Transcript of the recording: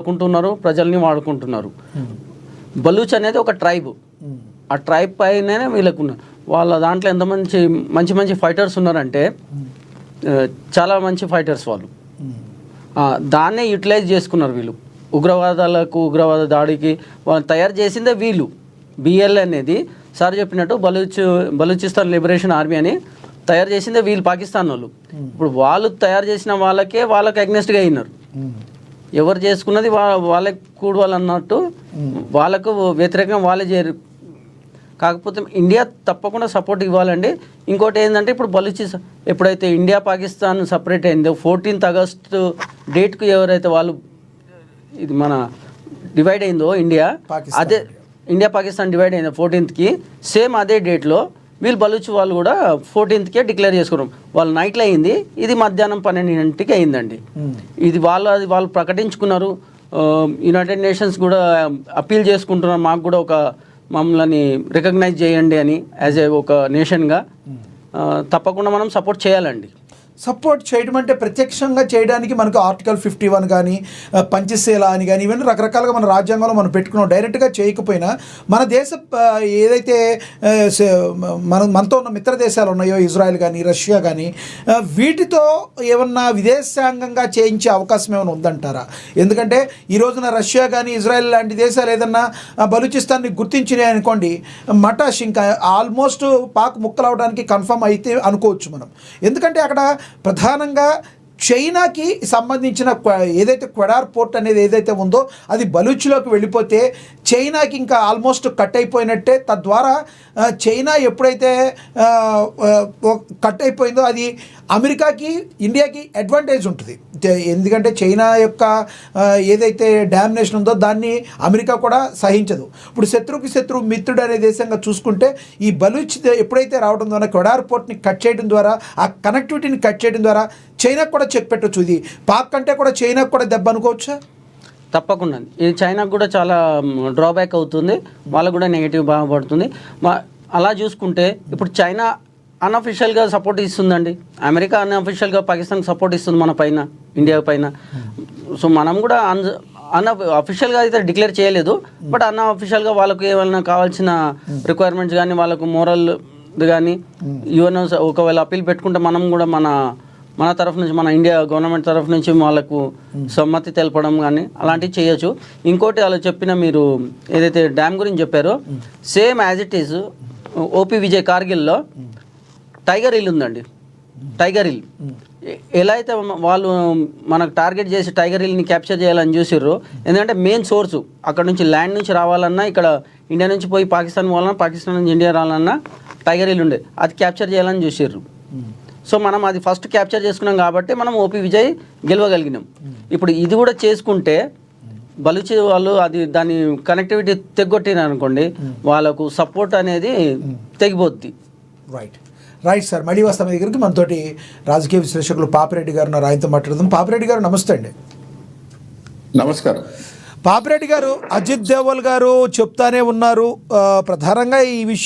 వాడుకుంటున్నారు, ప్రజల్ని వాడుకుంటున్నారు. బలూచ్ అనేది ఒక ట్రైబ్. ఆ ట్రైబ్ పైననే వీళ్ళకు వాళ్ళ దాంట్లో ఎంత మంచి మంచి ఫైటర్స్ ఉన్నారంటే చాలా మంచి ఫైటర్స్ వాళ్ళు. దాన్నే యూటిలైజ్ చేసుకున్నారు వీళ్ళు. ఉగ్రవాద దాడికి వాళ్ళు తయారు చేసిందే వీళ్ళు. బిఎల్ అనేది సార్ చెప్పినట్టు బలూచిస్తాన్ లిబరేషన్ ఆర్మీ అని తయారు చేసిందే వీళ్ళు, పాకిస్తాన్ వాళ్ళు. ఇప్పుడు వాళ్ళు తయారు చేసిన వాళ్ళకి అగ్నెస్ట్గా అయినారు. ఎవరు చేసుకున్నది వాళ్ళకి కూడవాలన్నట్టు వాళ్ళకు వ్యతిరేకంగా వాళ్ళే చేయరు. కాకపోతే ఇండియా తప్పకుండా సపోర్ట్ ఇవ్వాలండి. ఇంకోటి ఏంటంటే ఇప్పుడు ఎప్పుడైతే ఇండియా పాకిస్తాన్ సపరేట్ అయిందో 14th August డేట్కు ఎవరైతే వాళ్ళు ఇది మన డివైడ్ అయిందో అదే ఇండియా పాకిస్తాన్ డివైడ్ అయిందో 14th సేమ్ అదే డేట్లో వీళ్ళు బలూచ్ వాళ్ళు కూడా 14th డిక్లేర్ చేసుకున్నాం. వాళ్ళు నైట్లో అయింది, ఇది మధ్యాహ్నం 12 అయిందండి. ఇది వాళ్ళు ప్రకటించుకున్నారు. యునైటెడ్ నేషన్స్ కూడా అప్పీల్ చేసుకుంటున్నారు, మాకు కూడా మమ్మల్ని రికగ్నైజ్ చేయండి అని యాజ్ ఒక నేషన్గా. తప్పకుండా మనం సపోర్ట్ చేయాలండి. సపోర్ట్ చేయడం అంటే ప్రత్యక్షంగా చేయడానికి మనకు Article 51 కానీ పంచశీల అని కానీ ఇవన్నీ రకరకాలుగా మన రాజ్యాంగంలో మనం పెట్టుకున్నాం. డైరెక్ట్గా చేయకపోయినా మన దేశ ఏదైతే మనతో ఉన్న మిత్ర దేశాలు ఉన్నాయో, ఇజ్రాయెల్ కానీ రష్యా కానీ, వీటితో ఏమన్నా విదేశాంగంగా చేయించే అవకాశం ఏమైనా ఉందంటారా? ఎందుకంటే ఈ రోజున రష్యా కానీ ఇజ్రాయెల్ లాంటి దేశాలు ఏదన్నా బలూచిస్తాన్ని గుర్తించినాయి అనుకోండి, మటాష్ ఇంకా ఆల్మోస్ట్ పాక్ ముక్కలవడానికి కన్ఫర్మ్ అయితే అనుకోవచ్చు మనం. ఎందుకంటే అక్కడ ప్రధానంగా చైనాకి సంబంధించిన ఏదైతే క్వెడార్ పోర్ట్ అనేది ఏదైతే ఉందో అది బలూచ్లోకి వెళ్ళిపోతే చైనాకి ఇంకా ఆల్మోస్ట్ కట్ అయిపోయినట్టే. తద్వారా చైనా ఎప్పుడైతే కట్ అయిపోయిందో అది అమెరికాకి, ఇండియాకి అడ్వాంటేజ్ ఉంటుంది. ఎందుకంటే చైనా యొక్క ఏదైతే డామినేషన్ ఉందో దాన్ని అమెరికా కూడా సహించదు. ఇప్పుడు శత్రువుకి శత్రువు మిత్రుడు అనే దేశంగా చూసుకుంటే ఈ బలూచ్ ఎప్పుడైతే రావడం ద్వారా క్వెడార్ పోర్ట్ని కట్ చేయడం ద్వారా, ఆ కనెక్టివిటీని కట్ చేయడం ద్వారా చైనాకు కూడా చెక్ పెట్టవచ్చు. ఇది పాక్ కంటే కూడా చైనాకు కూడా దెబ్బ అనుకోవచ్చా? తప్పకుండా. ఇది చైనాకు కూడా చాలా డ్రాబ్యాక్ అవుతుంది, వాళ్ళకు కూడా నెగిటివ్ బాగుపడుతుంది. అలా చూసుకుంటే ఇప్పుడు చైనా అన్అఫిషియల్గా సపోర్ట్ ఇస్తుందండి. అమెరికా అన్అఫిషియల్గా పాకిస్తాన్కి సపోర్ట్ ఇస్తుంది మన పైన, ఇండియా పైన. సో మనం కూడా అఫిషియల్గా అయితే డిక్లేర్ చేయలేదు, బట్ అన్అఫిషియల్గా వాళ్ళకు ఏమైనా కావాల్సిన రిక్వైర్మెంట్స్ కానీ, వాళ్ళకు మోరల్ కానీ యుఎన్ ఒకవేళ అప్పీల్ పెట్టుకుంటే మనం కూడా మన తరఫు నుంచి, మన ఇండియా గవర్నమెంట్ తరఫు నుంచి వాళ్ళకు సమ్మతి తెలపడం కానీ అలాంటివి చేయొచ్చు. ఇంకోటి వాళ్ళు చెప్పిన మీరు ఏదైతే డ్యామ్ గురించి చెప్పారో, same as it is OP Vijay కార్గిల్లో టైగర్ హిల్ ఉందండి. టైగర్ హిల్ ఎలా అయితే వాళ్ళు మనకు టార్గెట్ చేసి టైగర్ హిల్ని క్యాప్చర్ చేయాలని చూసిర్రు. ఎందుకంటే మెయిన్ సోర్సు అక్కడ నుంచి ల్యాండ్ నుంచి రావాలన్నా, ఇక్కడ ఇండియా నుంచి పోయి పాకిస్తాన్ పోవాలన్నా, పాకిస్తాన్ నుంచి ఇండియా రావాలన్నా టైగర్ హిల్ ఉండే, అది క్యాప్చర్ చేయాలని చూసిర్రు. సో మనం అది ఫస్ట్ క్యాప్చర్ చేసుకున్నాం కాబట్టి మనం ఓపీ విజయ్ గెలవగలిగినాం. ఇప్పుడు ఇది కూడా చేసుకుంటే బలూచి వాళ్ళు దాని కనెక్టివిటీ తెగొట్టిన అనుకోండి, వాళ్ళకు సపోర్ట్ అనేది తెగిపోద్ది. రైట్ సార్, మళ్ళీ వస్తాం మీ దగ్గరికి. మనతోటి రాజకీయ విశ్లేషకులు పాపిరెడ్డి గారు ఉన్నారు, ఆయనతో మాట్లాడదాం. పాపిరెడ్డి గారు నమస్తే అండి. నమస్కారం. పాపిరెడ్డి గారు, అజిత్ దోవల్ గారు చెప్తానే ఉన్నారు ప్రధానంగా ఈ విషయం